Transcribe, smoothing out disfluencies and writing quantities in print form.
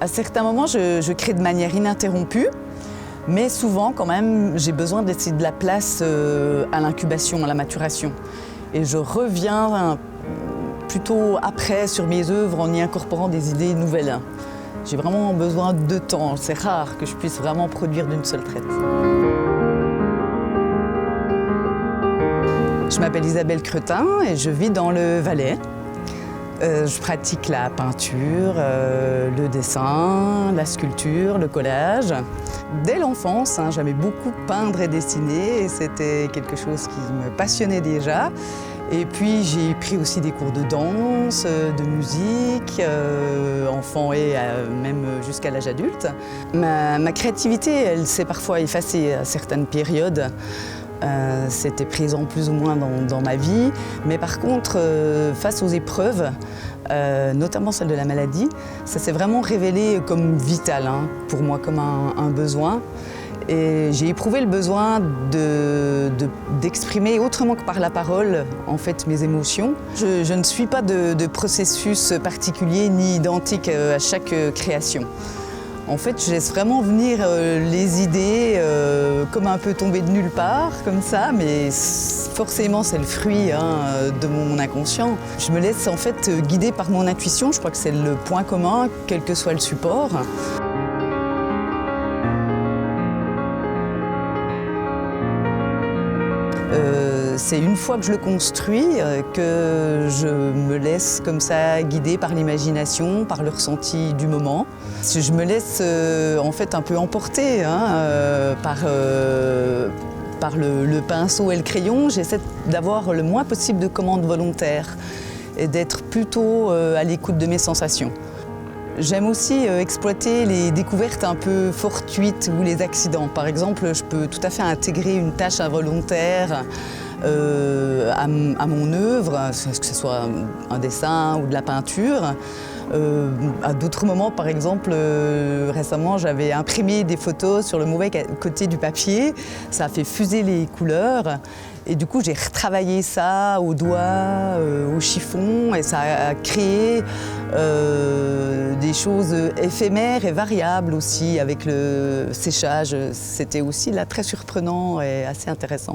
À certains moments, je crée de manière ininterrompue, mais souvent, quand même, j'ai besoin de laisser de la place à l'incubation, à la maturation. Et je reviens plutôt après sur mes œuvres en y incorporant des idées nouvelles. J'ai vraiment besoin de temps. C'est rare que je puisse vraiment produire d'une seule traite. Je m'appelle Isabelle Cretin et je vis dans le Valais. Je pratique la peinture, le dessin, la sculpture, le collage. Dès l'enfance, j'aimais beaucoup peindre et dessiner et c'était quelque chose qui me passionnait déjà. Et puis j'ai pris aussi des cours de danse, de musique, enfant et même jusqu'à l'âge adulte. Ma créativité, elle s'est parfois effacée à certaines périodes. C'était présent plus ou moins dans ma vie, mais par contre, face aux épreuves, notamment celle de la maladie, ça s'est vraiment révélé comme vital pour moi, comme un besoin. Et j'ai éprouvé le besoin d'exprimer autrement que par la parole, en fait, mes émotions. Je ne suis pas de processus particulier ni identique à chaque création. En fait, je laisse vraiment venir les idées comme un peu tombées de nulle part, comme ça, mais forcément c'est le fruit de mon inconscient. Je me laisse en fait guider par mon intuition, je crois que c'est le point commun, quel que soit le support. C'est une fois que je le construis que je me laisse comme ça guider par l'imagination, par le ressenti du moment. Je me laisse en fait un peu emporter par le pinceau et le crayon. J'essaie d'avoir le moins possible de commandes volontaires et d'être plutôt à l'écoute de mes sensations. J'aime aussi exploiter les découvertes un peu fortuites ou les accidents. Par exemple, je peux tout à fait intégrer une tâche involontaire à mon œuvre, que ce soit un dessin ou de la peinture. À d'autres moments, par exemple, récemment, j'avais imprimé des photos sur le mauvais côté du papier. Ça a fait fuser les couleurs. Et du coup, j'ai retravaillé ça au doigt, au chiffon, et ça a créé des choses éphémères et variables aussi avec le séchage. C'était aussi là très surprenant et assez intéressant.